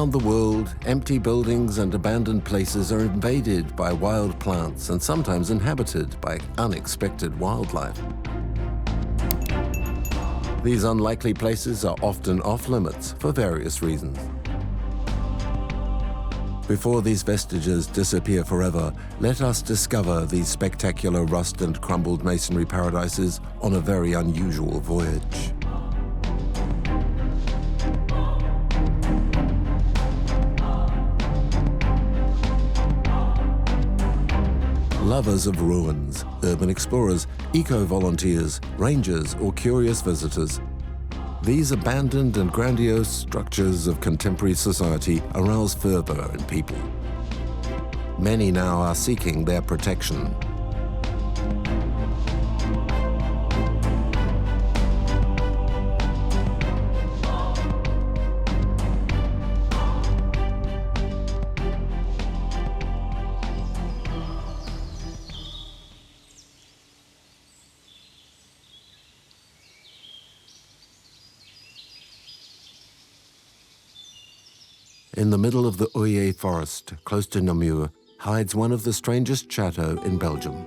Around the world, empty buildings and abandoned places are invaded by wild plants and sometimes inhabited by unexpected wildlife. These unlikely places are often off-limits for various reasons. Before these vestiges disappear forever, let us discover these spectacular rust and crumbled masonry paradises on a very unusual voyage. Lovers of ruins, urban explorers, eco-volunteers, rangers, or curious visitors, these abandoned and grandiose structures of contemporary society arouse fervor in people. Many now are seeking their protection. In the middle of the Oyer forest, close to Namur, hides one of the strangest chateaux in Belgium.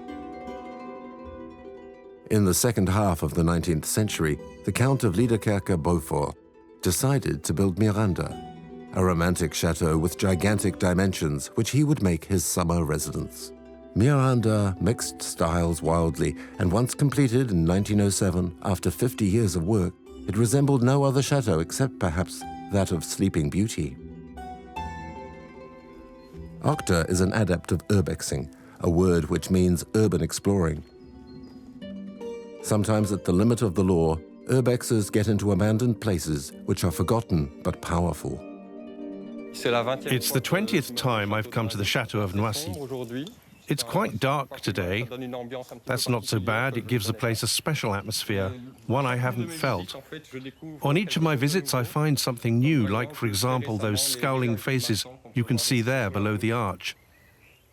In the second half of the 19th century, the Count of Liedekerke-Beaufort decided to build Miranda, a romantic chateau with gigantic dimensions which he would make his summer residence. Miranda mixed styles wildly, and once completed in 1907, after 50 years of work, it resembled no other chateau except perhaps that of Sleeping Beauty. Octa is an adept of urbexing, a word which means urban exploring. Sometimes at the limit of the law, urbexers get into abandoned places which are forgotten but powerful. It's the 20th time I've come to the Chateau of Noisy. It's quite dark today. That's not so bad. It gives the place a special atmosphere, one I haven't felt. On each of my visits, I find something new, like, for example, those scowling faces you can see there below the arch.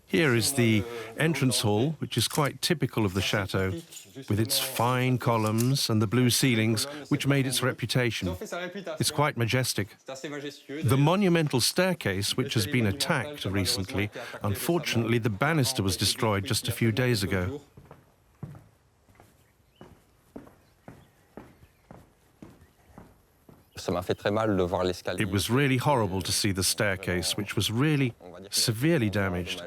Here is the entrance hall, which is quite typical of the chateau, with its fine columns and the blue ceilings, which made its reputation. It's quite majestic. The monumental staircase, which has been attacked recently, unfortunately, the banister was destroyed just a few days ago. It was really horrible to see the staircase, which was really severely damaged.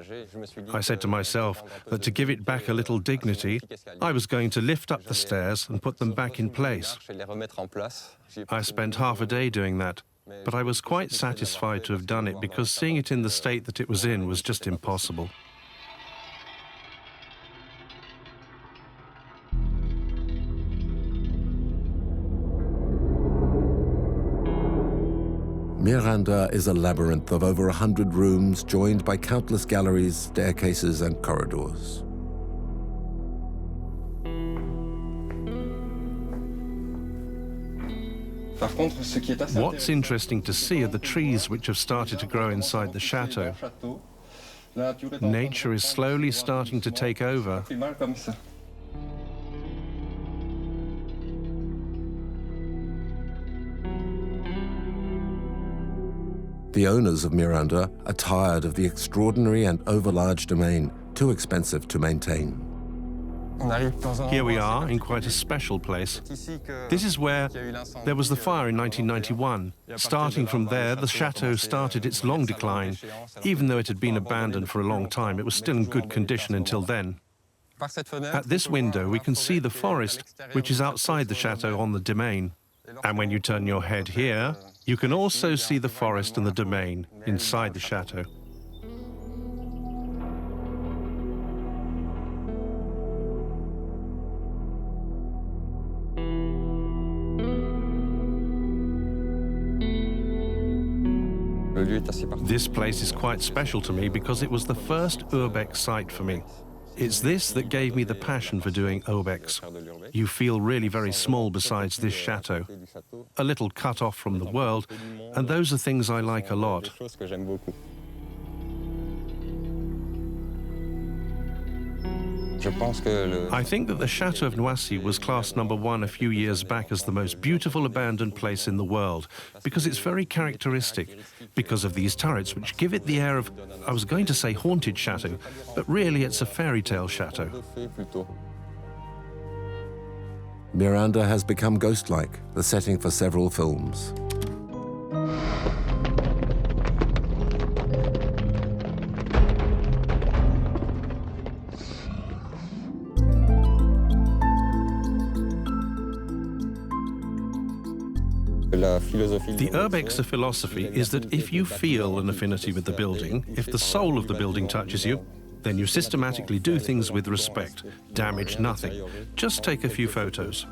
I said to myself that to give it back a little dignity, I was going to lift up the stairs and put them back in place. I spent half a day doing that, but I was quite satisfied to have done it because seeing it in the state that it was in was just impossible. Miranda is a labyrinth of over 100 rooms joined by countless galleries, staircases, and corridors. What's interesting to see are the trees which have started to grow inside the chateau. Nature is slowly starting to take over. The owners of Miranda are tired of the extraordinary and overlarge domain, too expensive to maintain. Here we are in quite a special place. This is where there was the fire in 1991. Starting from there, the chateau started its long decline. Even though it had been abandoned for a long time, it was still in good condition until then. At this window, we can see the forest, which is outside the chateau on the domain. And when you turn your head here, you can also see the forest and the domain inside the chateau. This place is quite special to me because it was the first urbex site for me. It's this that gave me the passion for doing urbex. You feel really very small beside this chateau, a little cut off from the world, and those are things I like a lot. I think that the Château of Noisy was classed #1 a few years back as the most beautiful abandoned place in the world because it's very characteristic, because of these turrets which give it the air of, I was going to say haunted chateau, but really it's a fairy tale chateau. Miranda has become ghost-like, the setting for several films. The Urbexer philosophy is that if you feel an affinity with the building, if the soul of the building touches you, then you systematically do things with respect, damage nothing. Just take a few photos.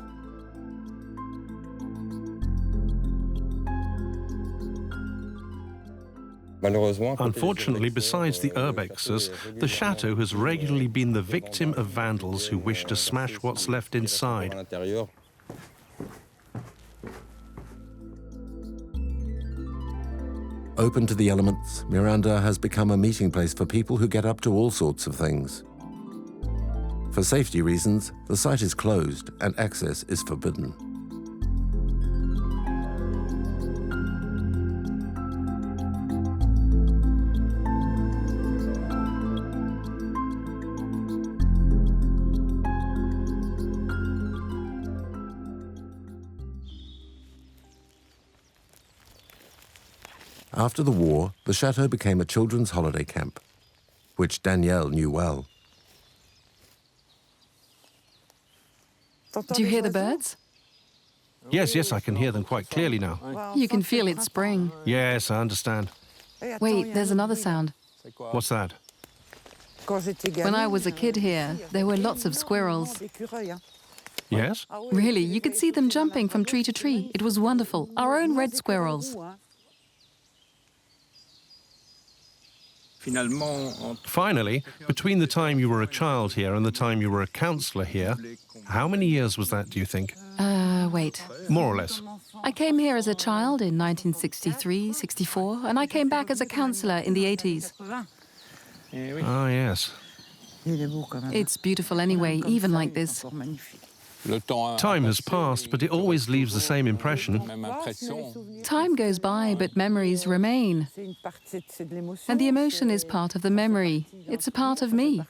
Unfortunately, besides the Urbexers, the chateau has regularly been the victim of vandals who wish to smash what's left inside. Open to the elements, Miranda has become a meeting place for people who get up to all sorts of things. For safety reasons, the site is closed and access is forbidden. After the war, the chateau became a children's holiday camp, which Danielle knew well. Do you hear the birds? Yes, I can hear them quite clearly now. You can feel it's spring. Yes, I understand. Wait, there's another sound. What's that? When I was a kid here, there were lots of squirrels. Yes? Really, you could see them jumping from tree to tree. It was wonderful. Our own red squirrels. Finally, between the time you were a child here and the time you were a councillor here, how many years was that, do you think? Wait. More or less. I came here as a child in 1963, 64, and I came back as a councillor in the 80s. Ah, yes. It's beautiful anyway, even like this. Time has passed, but it always leaves the same impression. Time goes by, but memories remain. And the emotion is part of the memory. It's a part of me.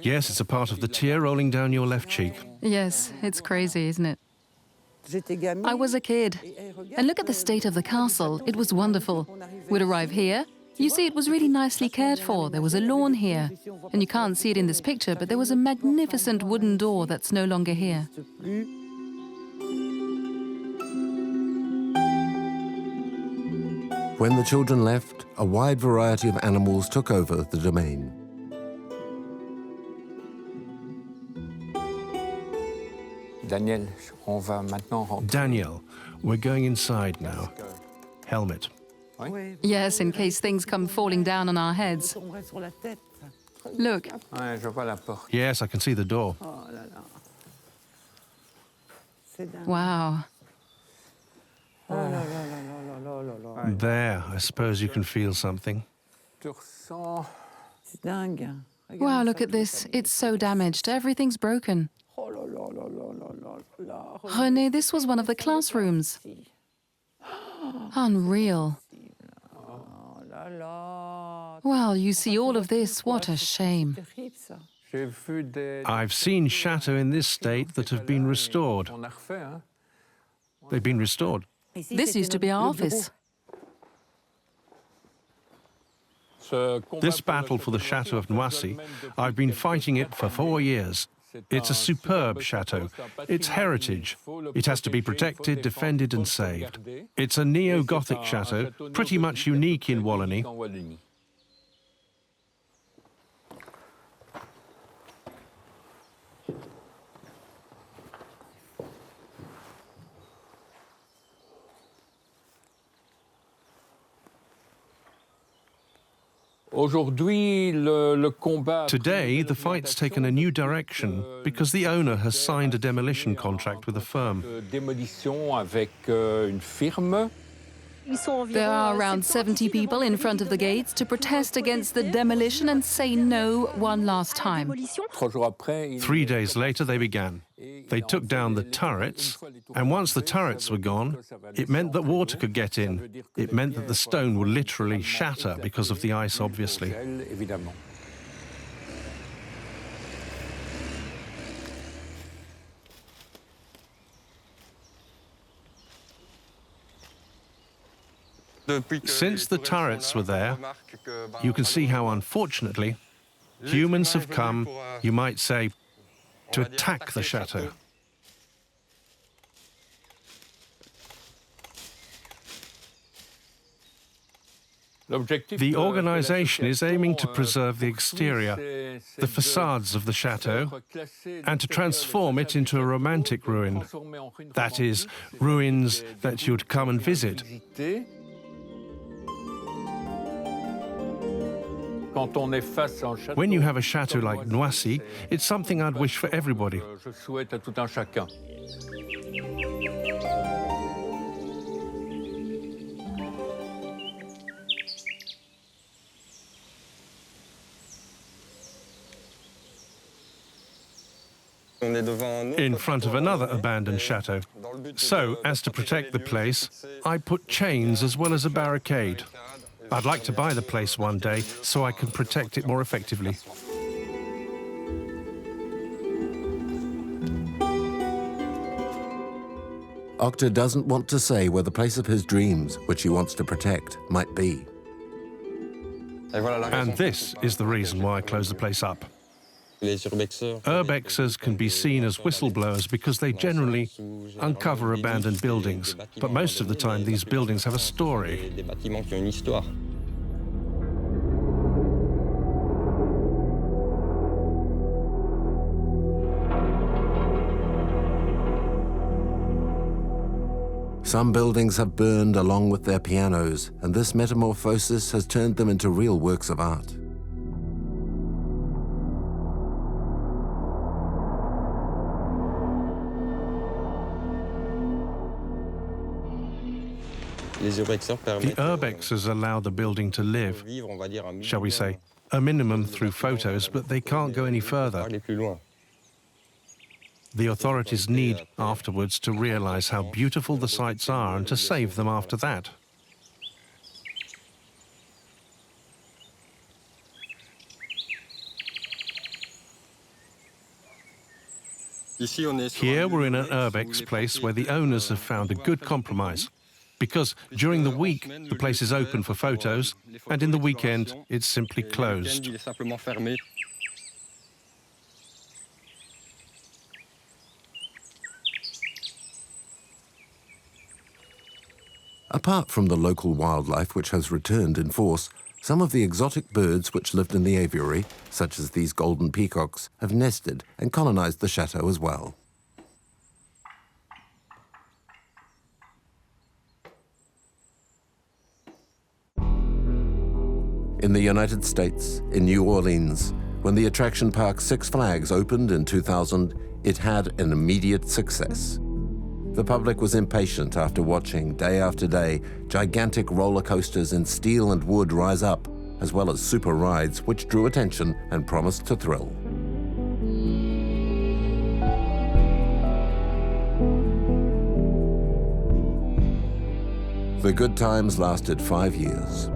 Yes, it's a part of the tear rolling down your left cheek. Yes, it's crazy, isn't it? I was a kid. And look at the state of the castle. It was wonderful. We'd arrive here. You see, it was really nicely cared for. There was a lawn here. And you can't see it in this picture, but there was a magnificent wooden door that's no longer here. When the children left, a wide variety of animals took over the domain. Danielle, we're going inside now. Helmet. Yes, in case things come falling down on our heads. Look. Yes, I can see the door. Wow. There, I suppose you can feel something. Wow, look at this. It's so damaged. Everything's broken. René, this was one of the classrooms. Unreal. Well, you see all of this. What a shame. I've seen chateaux in this state that have been restored. They've been restored. This used to be our office. This battle for the Chateau of Noisy, I've been fighting it for 4 years. It's a superb chateau. It's heritage. It has to be protected, defended and saved. It's a neo-Gothic chateau, pretty much unique in Wallonie. Today, the fight's taken a new direction because the owner has signed a demolition contract with a firm. There are around 70 people in front of the gates to protest against the demolition and say no one last time. 3 days later, they began. They took down the turrets, and once the turrets were gone, it meant that water could get in. It meant that the stone would literally shatter because of the ice, obviously. Since the turrets were there, you can see how, unfortunately, humans have come, you might say, to attack the chateau. The organization is aiming to preserve the exterior, the facades of the chateau, and to transform it into a romantic ruin. That is, ruins that you'd come and visit. When you have a chateau like Noisy, it's something I'd wish for everybody. In front of another abandoned chateau. So, as to protect the place, I put chains as well as a barricade. I'd like to buy the place one day so I can protect it more effectively. Octa doesn't want to say where the place of his dreams, which he wants to protect, might be. And this is the reason why I closed the place up. Urbexers can be seen as whistleblowers because they generally uncover abandoned buildings, but most of the time these buildings have a story. Some buildings have burned along with their pianos, and this metamorphosis has turned them into real works of art. The urbexers allow the building to live, shall we say, a minimum through photos, but they can't go any further. The authorities need afterwards to realize how beautiful the sites are and to save them after that. Here we're in an urbex place where the owners have found a good compromise, because during the week the place is open for photos, and in the weekend it's simply closed. Apart from the local wildlife which has returned in force, some of the exotic birds which lived in the aviary, such as these golden peacocks, have nested and colonized the chateau as well. In the United States, in New Orleans, when the attraction park Six Flags opened in 2000, it had an immediate success. The public was impatient after watching, day after day, gigantic roller coasters in steel and wood rise up, as well as super rides which drew attention and promised to thrill. The good times lasted 5 years.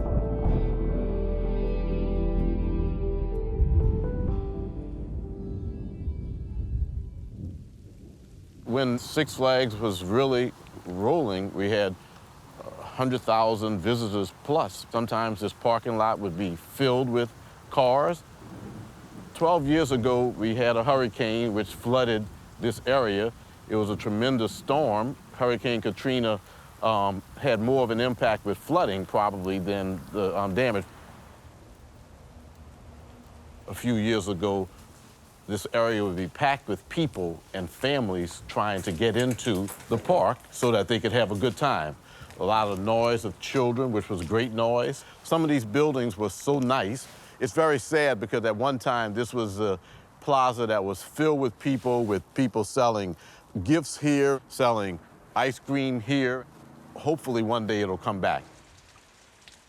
When Six Flags was really rolling, we had 100,000 visitors plus. Sometimes this parking lot would be filled with cars. 12 years ago, we had a hurricane which flooded this area. It was a tremendous storm. Hurricane Katrina had more of an impact with flooding probably than the damage. A few years ago, this area would be packed with people and families trying to get into the park so that they could have a good time. A lot of noise of children, which was great noise. Some of these buildings were so nice. It's very sad because at one time this was a plaza that was filled with people selling gifts here, selling ice cream here. hopefully one day it'll come back.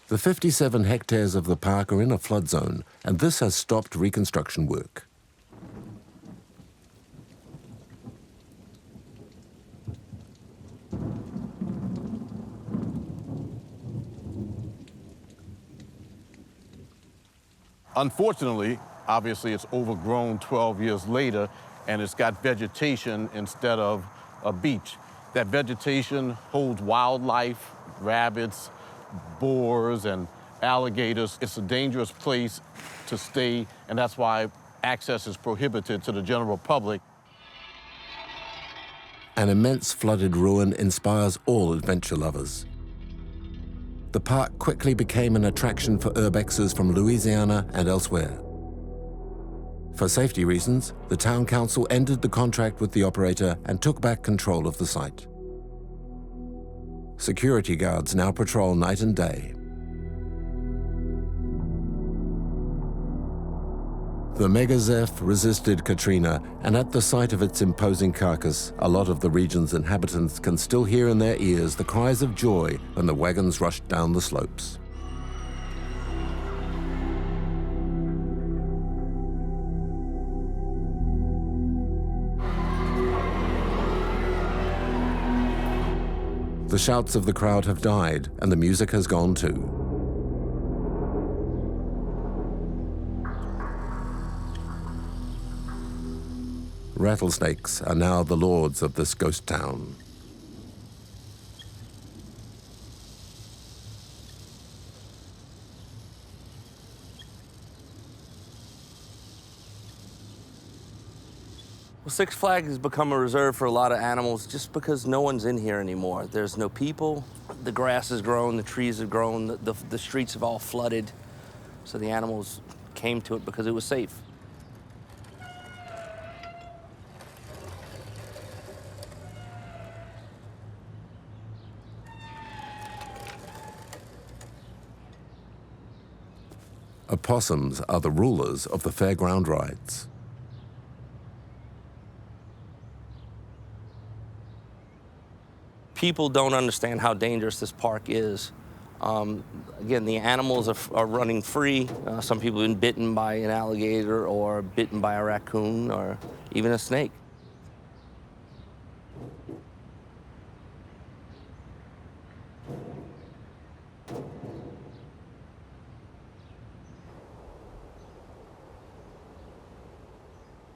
The 57 hectares of the park are in a flood zone, and this has stopped reconstruction work. Unfortunately, obviously it's overgrown 12 years later, and it's got vegetation instead of a beach. That vegetation holds wildlife, rabbits, boars, and alligators. It's a dangerous place to stay, and that's why access is prohibited to the general public. An immense flooded ruin inspires all adventure lovers. The park quickly became an attraction for urbexers from Louisiana and elsewhere. For safety reasons, the town council ended the contract with the operator and took back control of the site. Security guards now patrol night and day. The Megazeph resisted Katrina, and at the sight of its imposing carcass, a lot of the region's inhabitants can still hear in their ears the cries of joy when the wagons rushed down the slopes. The shouts of the crowd have died, and the music has gone too. Rattlesnakes are now the lords of this ghost town. Well, Six Flags has become a reserve for a lot of animals just because no one's in here anymore. There's no people, the grass has grown, the trees have grown, the streets have all flooded, so the animals came to it because it was safe. Opossums are the rulers of the fairground rides. People don't understand how dangerous this park is. Again, the animals are running free. Some people have been bitten by an alligator or bitten by a raccoon or even a snake.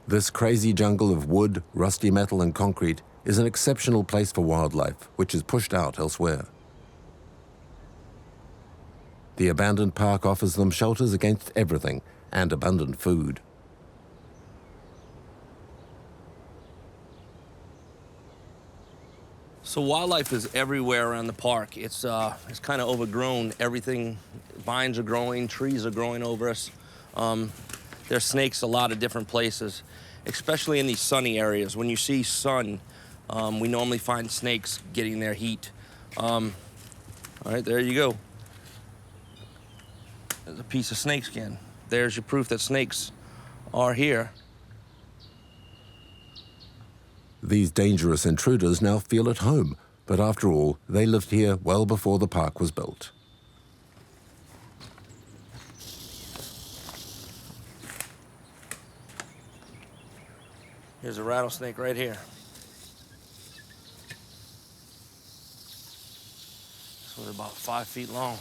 This crazy jungle of wood, rusty metal and concrete is an exceptional place for wildlife, which is pushed out elsewhere. The abandoned park offers them shelters against everything and abundant food. So wildlife is everywhere around the park. It's kind of overgrown. Everything, vines are growing, trees are growing over us. There's snakes a lot of different places, especially in these sunny areas. When you see sun, we normally find snakes getting their heat. All right, there you go. There's a piece of snake skin. There's your proof that snakes are here. These dangerous intruders now feel at home, but after all, they lived here well before the park was built. Here's a rattlesnake right here. This one's about 5 feet long.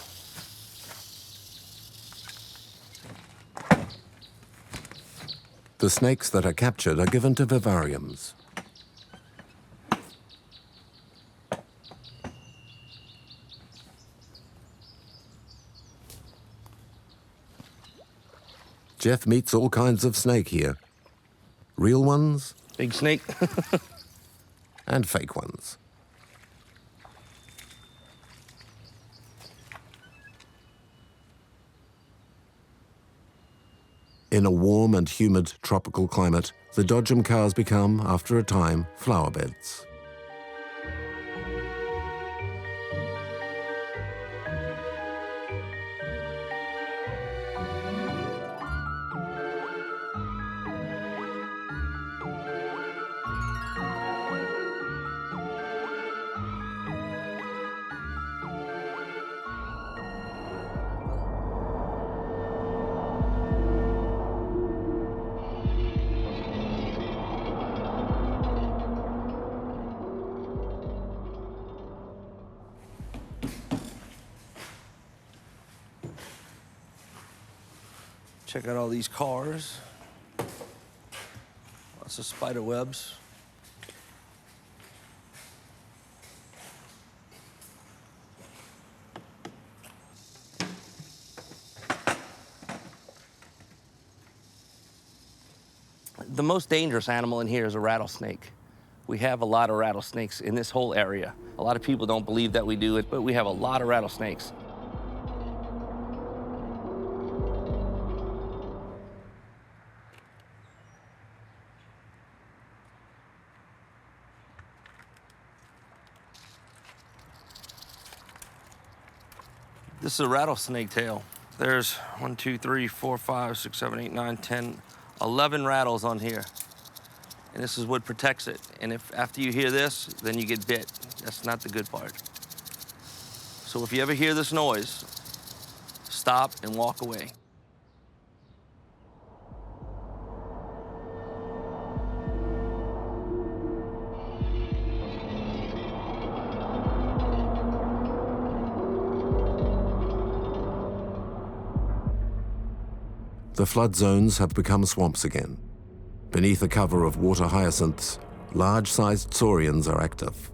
The snakes that are captured are given to vivariums. Jeff meets all kinds of snake here. Real ones Big snake. and fake ones. In a warm and humid tropical climate, the dodgem cars become, after a time, flower beds. Check out all these cars. Lots of spider webs. The most dangerous animal in here is a rattlesnake. We have a lot of rattlesnakes in this whole area. A lot of people don't believe that we do it, but we have a lot of rattlesnakes. This is a rattlesnake tail. There's 1, 2, 3, 4, 5, 6, 7, 8, 9, 10, 11 rattles on here. And this is what protects it. And if after you hear this, then you get bit. That's not the good part. So if you ever hear this noise, stop and walk away. The flood zones have become swamps again. Beneath a cover of water hyacinths, large-sized saurians are active.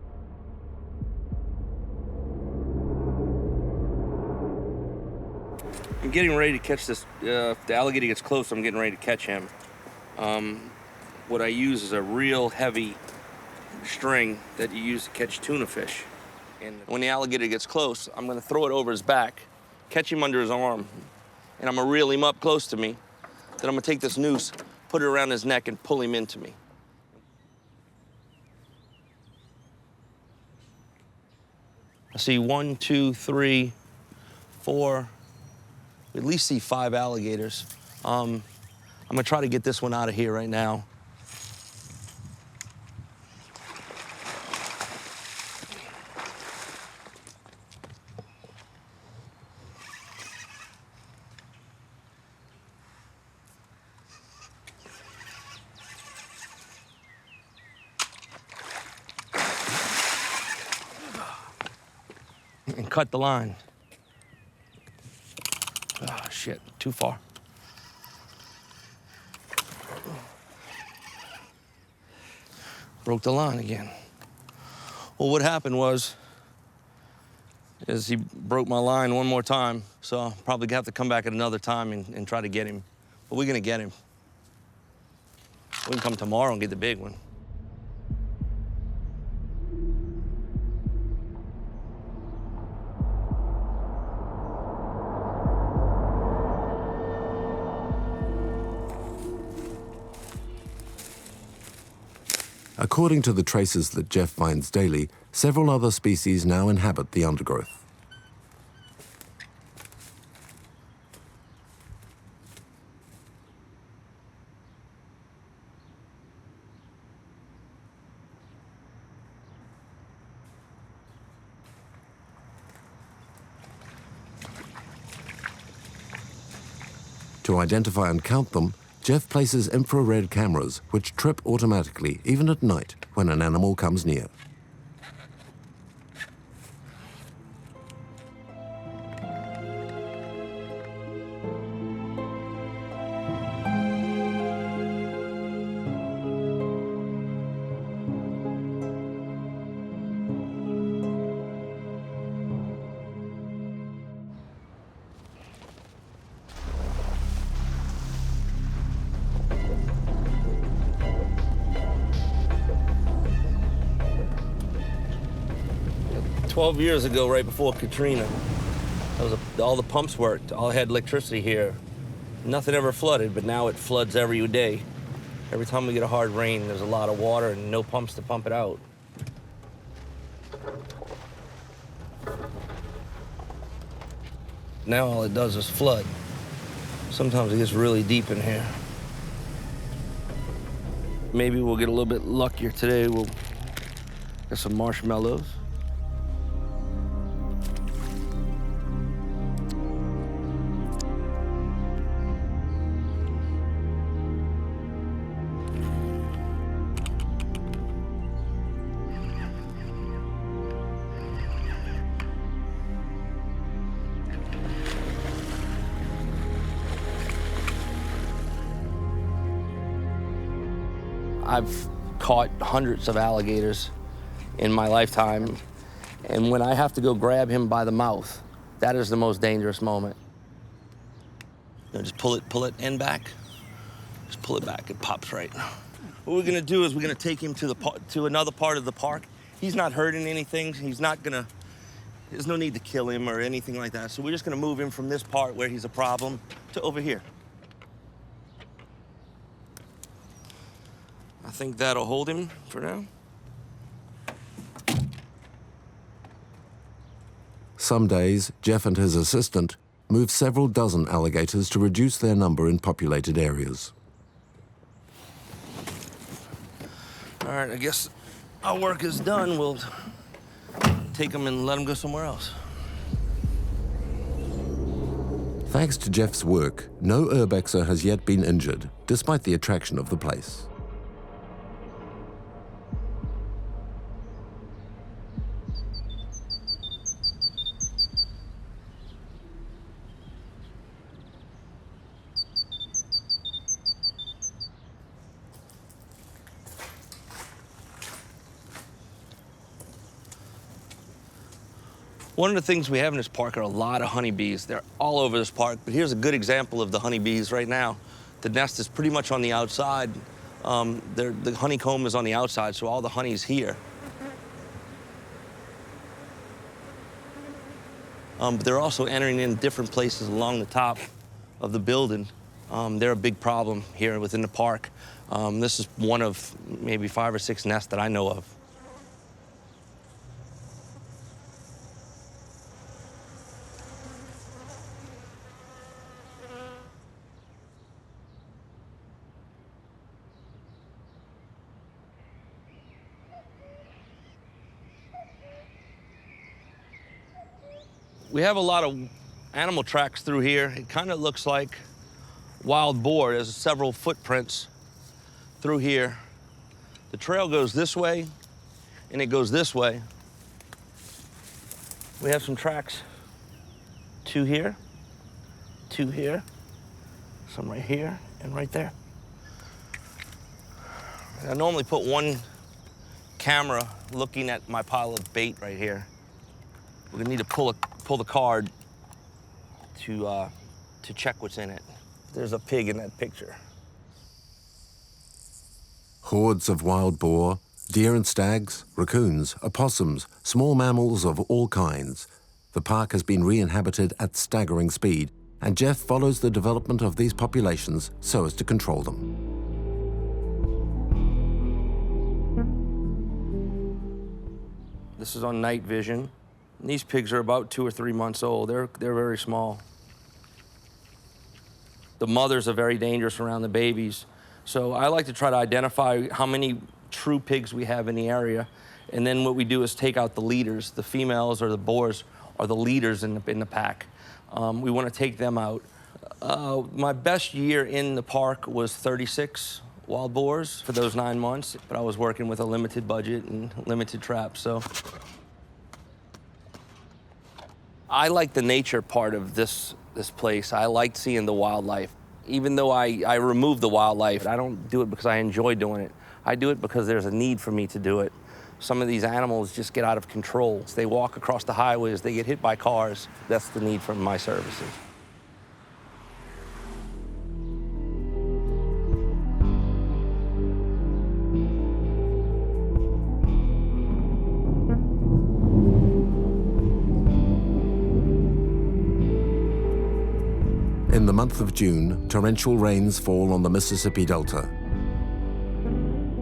I'm getting ready to catch this. If the alligator gets close, I'm getting ready to catch him. What I use is a real heavy string that you use to catch tuna fish. And when the alligator gets close, I'm gonna throw it over his back, catch him under his arm, and I'm gonna reel him up close to me. Then I'm gonna take this noose, put it around his neck, and pull him into me. I see 1, 2, 3, 4, we at least see 5 alligators. I'm gonna try to get this one out of here right now. And cut the line. Oh, shit, too far. Broke the line again. Well, what happened is he broke my line one more time, so I'll probably have to come back at another time and try to get him. But we're gonna get him. We can come tomorrow and get the big one. According to the traces that Jeff finds daily, several other species now inhabit the undergrowth. To identify and count them, Jeff places infrared cameras which trip automatically, even at night, when an animal comes near. "12 years ago, right before Katrina, all the pumps worked. All had electricity here. Nothing ever flooded, but now it floods every day. Every time we get a hard rain, there's a lot of water and no pumps to pump it out. Now all it does is flood. Sometimes it gets really deep in here. Maybe we'll get a little bit luckier today. We'll get some marshmallows. I've caught hundreds of alligators in my lifetime, and when I have to go grab him by the mouth, that is the most dangerous moment. You know, just pull it end back. Just pull it back, it pops right. What we're gonna do is we're gonna take him to another part of the park. He's not hurting anything. There's no need to kill him or anything like that. So we're just gonna move him from this part where he's a problem to over here. I think that'll hold him for now. Some days, Jeff and his assistant move several dozen alligators to reduce their number in populated areas. All right, I guess our work is done. We'll take them and let them go somewhere else. Thanks to Jeff's work, no urbexer has yet been injured, despite the attraction of the place. One of the things we have in this park are a lot of honeybees. They're all over this park, but here's a good example of the honeybees right now. The nest is pretty much on the outside. The honeycomb is on the outside, so all the honey's here. But they're also entering in different places along the top of the building. They're a big problem here within the park. This is one of maybe 5 or 6 nests that I know of. We have a lot of animal tracks through here. It kind of looks like wild boar. There's several footprints through here. The trail goes this way, and it goes this way. We have some tracks, 2 here, 2 here, some right here, and right there. I normally put one camera looking at my pile of bait right here. We're gonna need to pull the card to check what's in it. There's a pig in that picture. Hordes of wild boar, deer and stags, raccoons, opossums, small mammals of all kinds. The park has been re-inhabited at staggering speed, and Jeff follows the development of these populations so as to control them. This is on night vision. These pigs are about 2 or 3 months old. They're very small. The mothers are very dangerous around the babies. So I like to try to identify how many true pigs we have in the area. And then what we do is take out the leaders. The females or the boars are the leaders in the pack. We want to take them out. My best year in the park was 36 wild boars for those 9 months, but I was working with a limited budget and limited traps, so. I like the nature part of this place. I like seeing the wildlife. Even though I remove the wildlife, I don't do it because I enjoy doing it. I do it because there's a need for me to do it. Some of these animals just get out of control. They walk across the highways, they get hit by cars. That's the need for my services. In the month of June, torrential rains fall on the Mississippi Delta.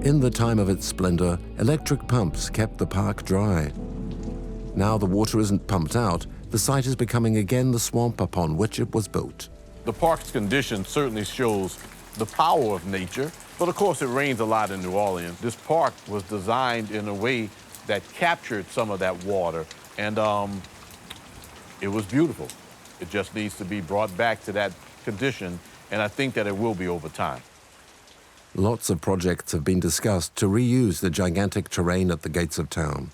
In the time of its splendor, electric pumps kept the park dry. Now the water isn't pumped out, the site is becoming again the swamp upon which it was built. The park's condition certainly shows the power of nature, but of course it rains a lot in New Orleans. This park was designed in a way that captured some of that water, and it was beautiful. It just needs to be brought back to that condition, and I think that it will be over time. Lots of projects have been discussed to reuse the gigantic terrain at the gates of town.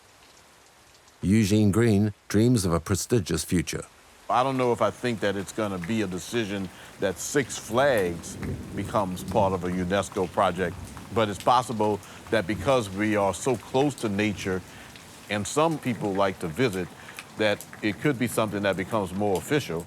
Eugene Green dreams of a prestigious future. I don't know if I think that it's going to be a decision that Six Flags becomes part of a UNESCO project, but it's possible that because we are so close to nature and some people like to visit, that it could be something that becomes more official.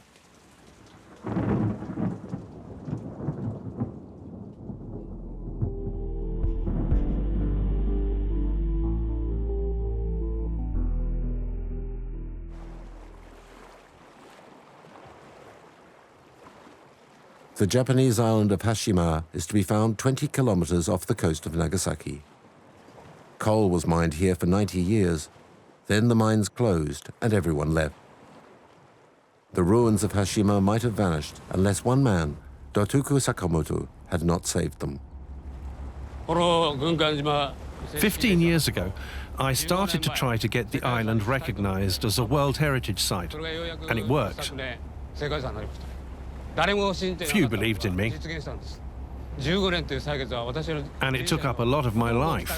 The Japanese island of Hashima is to be found 20 kilometers off the coast of Nagasaki. Coal was mined here for 90 years. Then the mines closed and everyone left. The ruins of Hashima might have vanished unless one man, Dotoku Sakamoto, had not saved them. 15 years ago, I started to try to get the island recognized as a World Heritage Site, and it worked. Few believed in me, and it took up a lot of my life.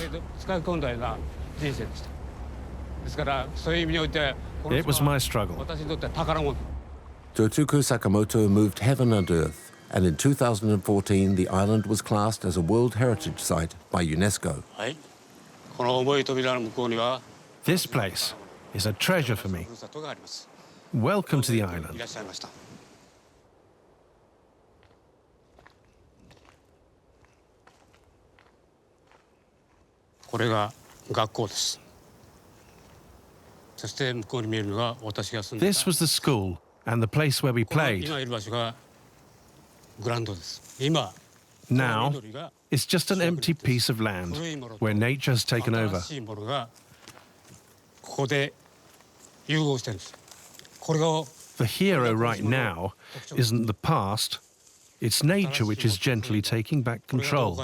It was my struggle. Dotoku Sakamoto moved heaven and earth, and in 2014 the island was classed as a World Heritage Site by UNESCO. This place is a treasure for me. Welcome to the island. This was the school and the place where we played. Now, it's just an empty piece of land where nature has taken over. The hero right now isn't the past, it's nature which is gently taking back control.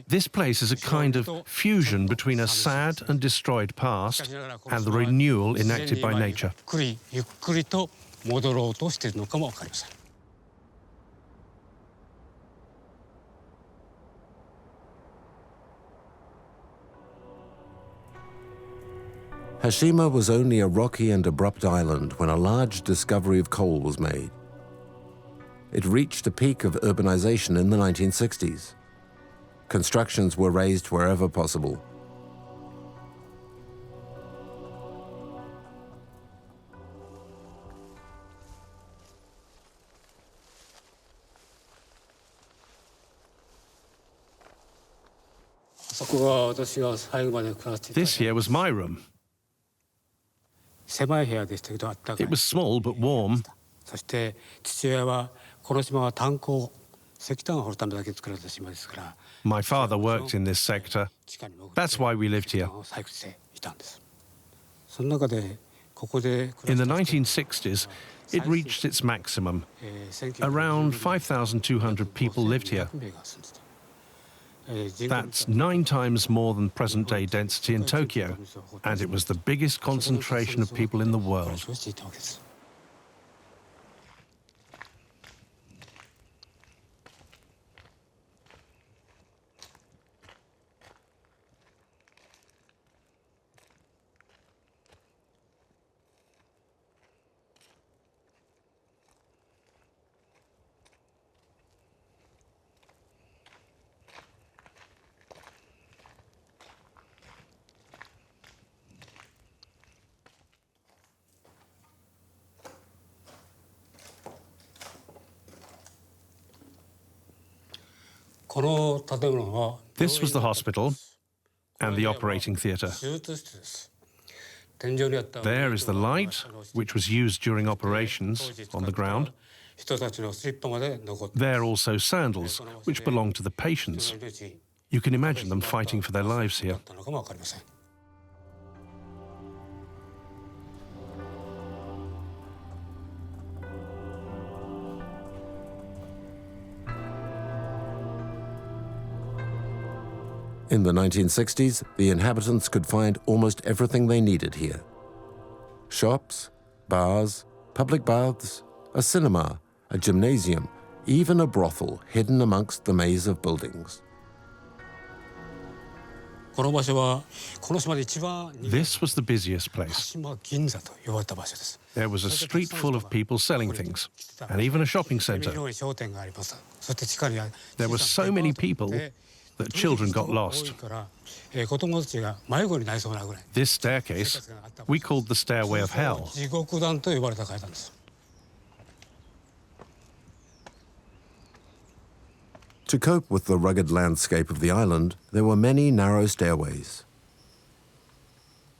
This place is a kind of fusion between a sad and destroyed past and the renewal enacted by nature. Hashima was only a rocky and abrupt island when a large discovery of coal was made. It reached a peak of urbanization in the 1960s. Constructions were raised wherever possible. This here was my room. It was small but warm. My father worked in this sector. That's why we lived here. In the 1960s, it reached its maximum. Around 5,200 people lived here. That's 9 times more than present-day density in Tokyo, and it was the biggest concentration of people in the world. This was the hospital and the operating theatre. There is the light, which was used during operations on the ground. There are also sandals, which belong to the patients. You can imagine them fighting for their lives here. In the 1960s, the inhabitants could find almost everything they needed here. Shops, bars, public baths, a cinema, a gymnasium, even a brothel hidden amongst the maze of buildings. This was the busiest place. There was a street full of people selling things, and even a shopping center. There were so many people that children got lost. This staircase, we called the Stairway of Hell. To cope with the rugged landscape of the island, there were many narrow stairways.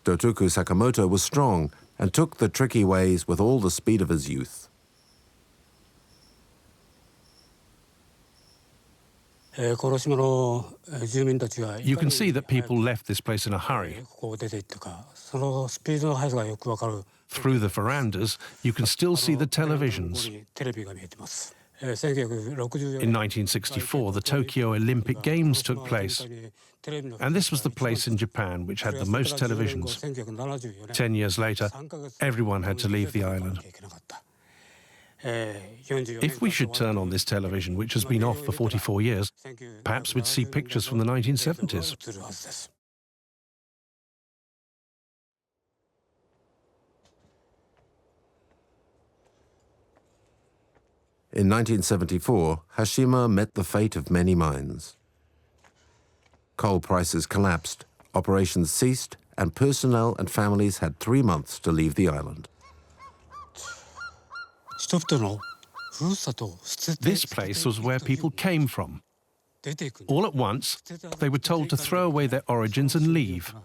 Dotoku Sakamoto was strong and took the tricky ways with all the speed of his youth. You can see that people left this place in a hurry. Through the verandas, you can still see the televisions. In 1964, the Tokyo Olympic Games took place, and this was the place in Japan which had the most televisions. 10 years later, everyone had to leave the island. If we should turn on this television, which has been off for 44 years, perhaps we'd see pictures from the 1970s. In 1974, Hashima met the fate of many mines. Coal prices collapsed, operations ceased, and personnel and families had 3 months to leave the island. This place was where people came from. All at once, they were told to throw away their origins and leave,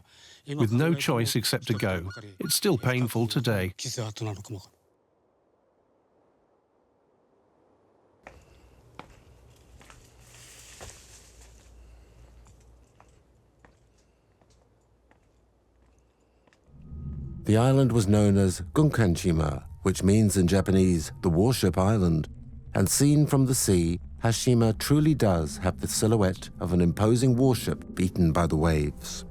with no choice except to go. It's still painful today. The island was known as Gunkanshima, which means in Japanese, the warship island. And seen from the sea, Hashima truly does have the silhouette of an imposing warship beaten by the waves.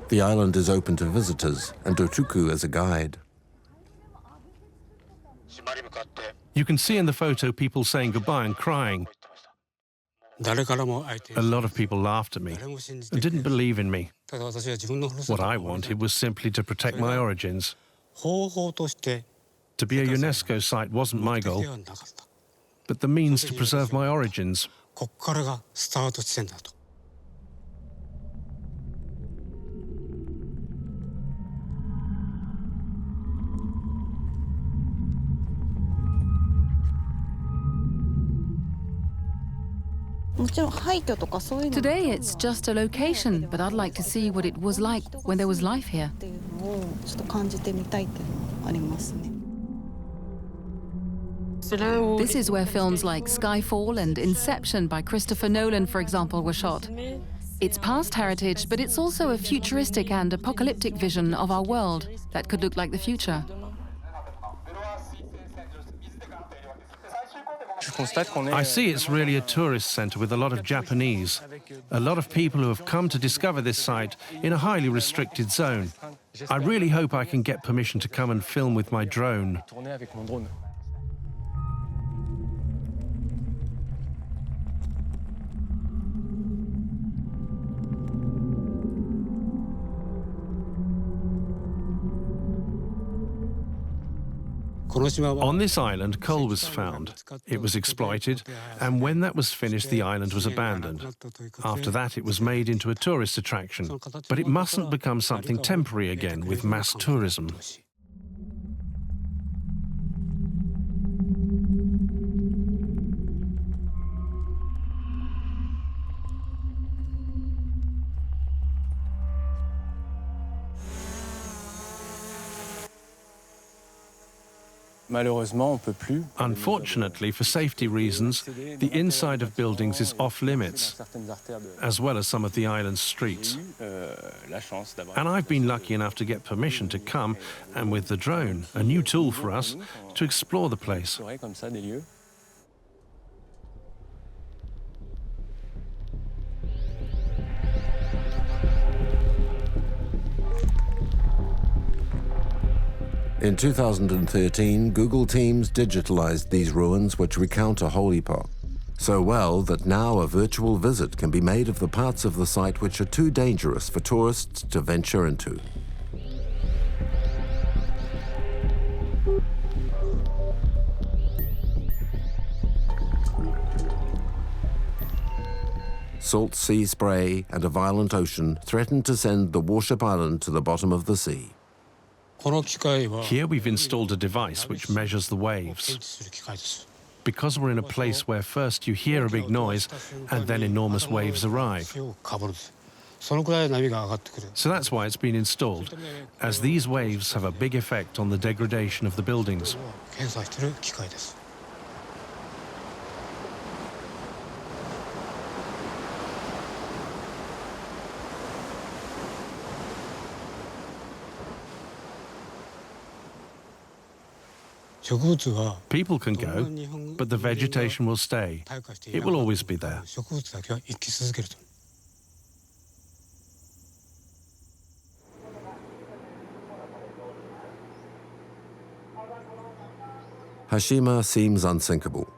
The island is open to visitors, and Dotoku as a guide. You can see in the photo people saying goodbye and crying. A lot of people laughed at me and didn't believe in me. What I wanted was simply to protect my origins. To be a UNESCO site wasn't my goal, but the means to preserve my origins. Today it's just a location, but I'd like to see what it was like when there was life here. This is where films like Skyfall and Inception by Christopher Nolan, for example, were shot. It's past heritage, but it's also a futuristic and apocalyptic vision of our world that could look like the future. I see it's really a tourist center with a lot of Japanese, a lot of people who have come to discover this site in a highly restricted zone. I really hope I can get permission to come and film with my drone. On this island, coal was found. It was exploited, and when that was finished, the island was abandoned. After that, it was made into a tourist attraction. But it mustn't become something temporary again with mass tourism. Unfortunately, for safety reasons, the inside of buildings is off limits, as well as some of the island's streets. And I've been lucky enough to get permission to come, and with the drone, a new tool for us, to explore the place. In 2013, Google teams digitalized these ruins which recount a whole epoch. So well that now a virtual visit can be made of the parts of the site which are too dangerous for tourists to venture into. Salt sea spray and a violent ocean threatened to send the warship island to the bottom of the sea. Here we've installed a device which measures the waves. Because we're in a place where first you hear a big noise and then enormous waves arrive. So that's why it's been installed, as these waves have a big effect on the degradation of the buildings. People can go, but the vegetation will stay. It will always be there. Hashima seems unsinkable,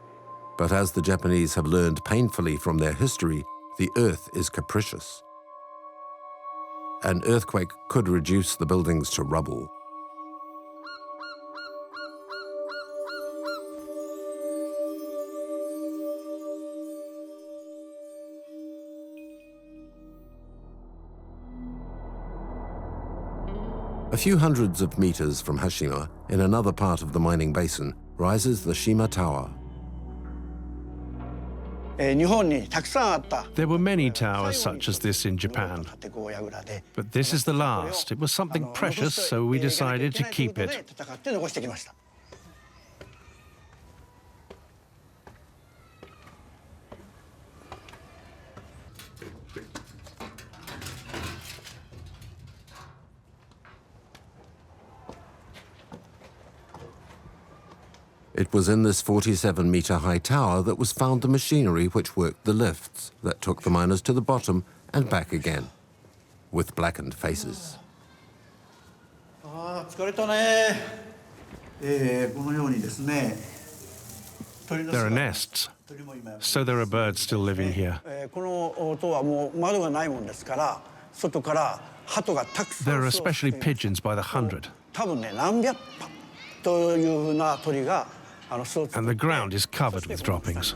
but as the Japanese have learned painfully from their history, the earth is capricious. An earthquake could reduce the buildings to rubble. A few hundreds of meters from Hashima, in another part of the mining basin, rises the Shima Tower. There were many towers such as this in Japan, but this is the last. It was something precious, so we decided to keep it. It was in this 47-meter-high tower that was found the machinery which worked the lifts that took the miners to the bottom and back again, with blackened faces. There are nests, so there are birds still living here. There are especially pigeons by the hundred. And the ground is covered with droppings.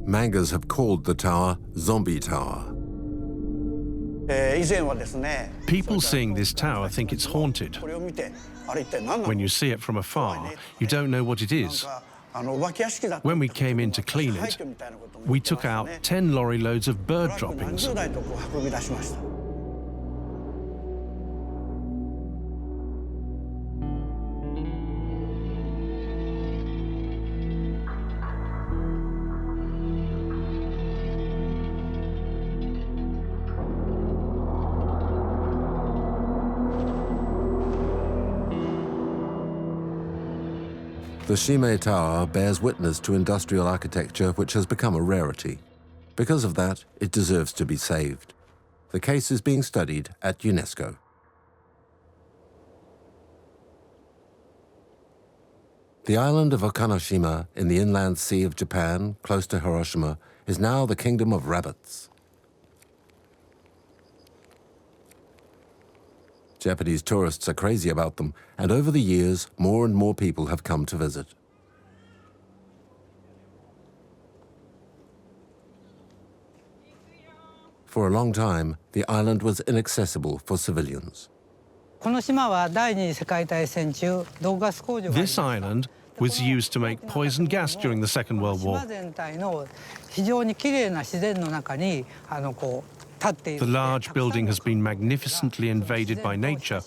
Mangas have called the tower Zombie Tower. People seeing this tower think it's haunted. When you see it from afar, you don't know what it is. When we came in to clean it, we took out 10 lorry loads of bird droppings. The Shima Tower bears witness to industrial architecture which has become a rarity. Because of that, it deserves to be saved. The case is being studied at UNESCO. The island of Okunoshima in the inland sea of Japan, close to Hiroshima, is now the kingdom of rabbits. Japanese tourists are crazy about them, and over the years, more and more people have come to visit. For a long time, the island was inaccessible for civilians. This island was used to make poison gas during the Second World War. The large building has been magnificently invaded by nature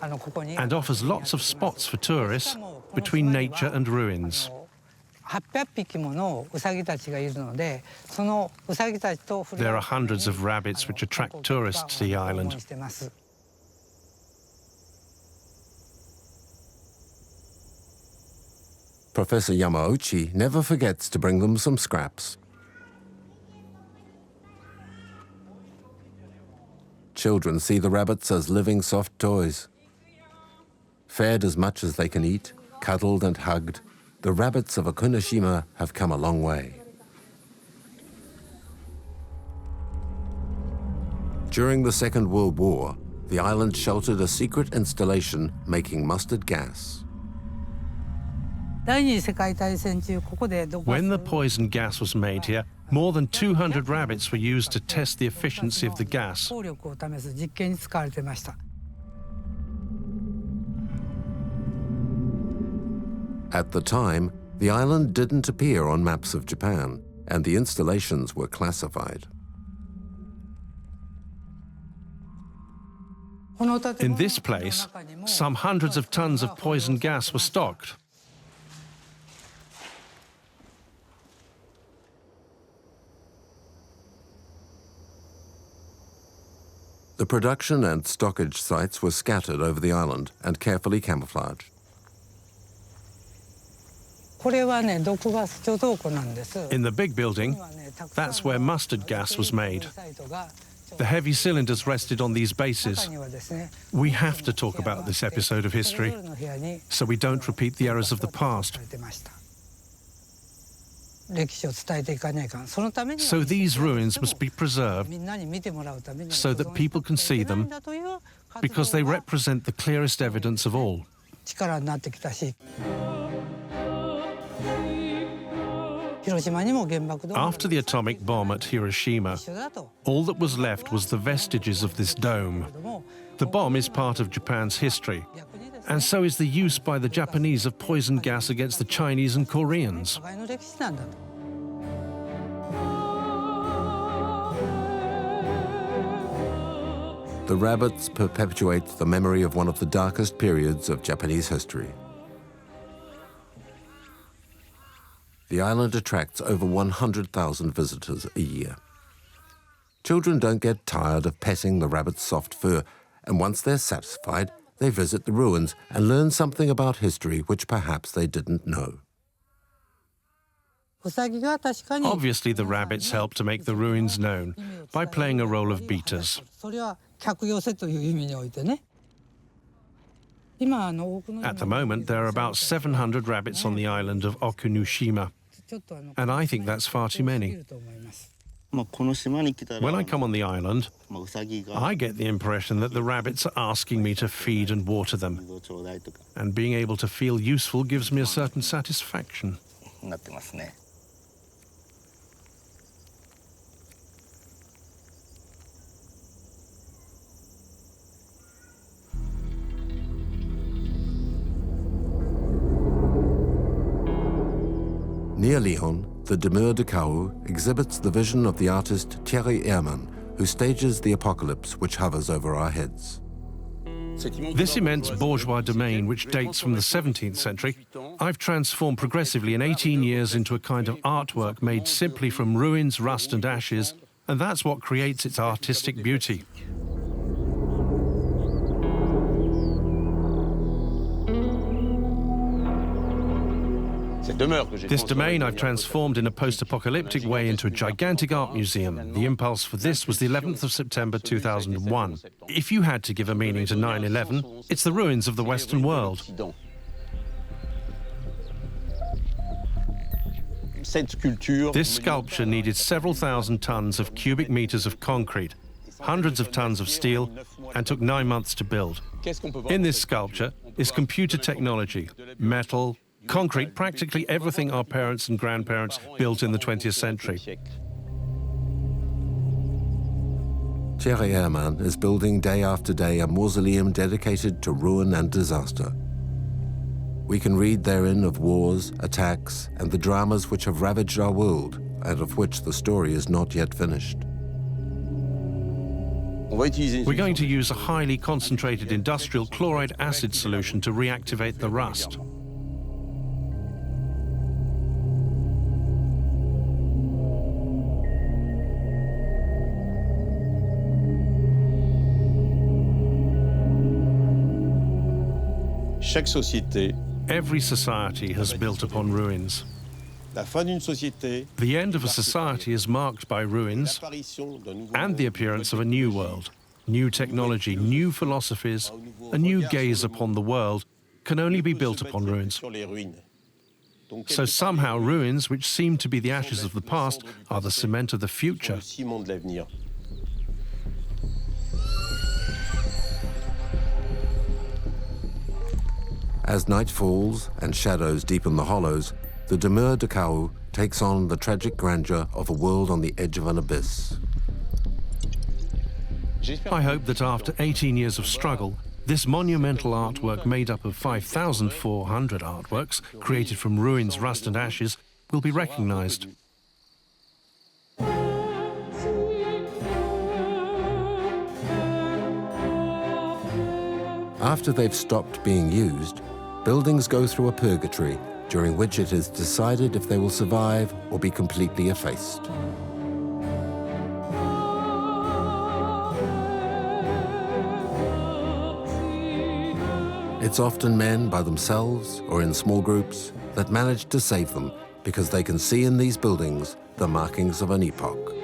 and offers lots of spots for tourists between nature and ruins. There are hundreds of rabbits which attract tourists to the island. Professor Yamauchi never forgets to bring them some scraps. Children see the rabbits as living soft toys. Fed as much as they can eat, cuddled and hugged, the rabbits of Okunoshima have come a long way. During the Second World War, the island sheltered a secret installation making mustard gas. When the poison gas was made here, more than 200 rabbits were used to test the efficiency of the gas. At the time, the island didn't appear on maps of Japan, and the installations were classified. In this place, some hundreds of tons of poison gas were stocked. The production and stockage sites were scattered over the island and carefully camouflaged. In the big building, that's where mustard gas was made. The heavy cylinders rested on these bases. We have to talk about this episode of history so we don't repeat the errors of the past. So these ruins must be preserved so that people can see them, because they represent the clearest evidence of all. After the atomic bomb at Hiroshima, all that was left was the vestiges of this dome. The bomb is part of Japan's history, and so is the use by the Japanese of poison gas against the Chinese and Koreans. The rabbits perpetuate the memory of one of the darkest periods of Japanese history. The island attracts over 100,000 visitors a year. Children don't get tired of petting the rabbit's soft fur, and once they're satisfied, they visit the ruins and learn something about history which perhaps they didn't know. Obviously, the rabbits help to make the ruins known by playing a role of beaters. At the moment, there are about 700 rabbits on the island of Okunoshima, and I think that's far too many. When I come on the island, I get the impression that the rabbits are asking me to feed and water them, and being able to feel useful gives me a certain satisfaction. Near Lyon, the Demeure de Chaos exhibits the vision of the artist Thierry, who stages the apocalypse which hovers over our heads. This immense bourgeois domain, which dates from the 17th century, I've transformed progressively in 18 years into a kind of artwork made simply from ruins, rust and ashes, and that's what creates its artistic beauty. This domain I've transformed in a post-apocalyptic way into a gigantic art museum. The impulse for this was the 11th of September 2001. If you had to give a meaning to 9/11, it's the ruins of the Western world. This sculpture needed several thousand tons of cubic meters of concrete, hundreds of tons of steel, and took 9 months to build. In this sculpture is computer technology, metal, concrete, practically everything our parents and grandparents built in the 20th century. Thierry is building day after day a mausoleum dedicated to ruin and disaster. We can read therein of wars, attacks, and the dramas which have ravaged our world, and of which the story is not yet finished. We're going to use a highly concentrated industrial chloride acid solution to reactivate the rust. Every society has built upon ruins. The end of a society is marked by ruins and the appearance of a new world. New technology, new philosophies, a new gaze upon the world can only be built upon ruins. So somehow ruins, which seem to be the ashes of the past, are the cement of the future. As night falls and shadows deepen the hollows, the demeure de Chaos takes on the tragic grandeur of a world on the edge of an abyss. I hope that after 18 years of struggle, this monumental artwork made up of 5,400 artworks created from ruins, rust and ashes will be recognized. After they've stopped being used, buildings go through a purgatory during which it is decided if they will survive or be completely effaced. It's often men by themselves or in small groups that manage to save them because they can see in these buildings the markings of an epoch.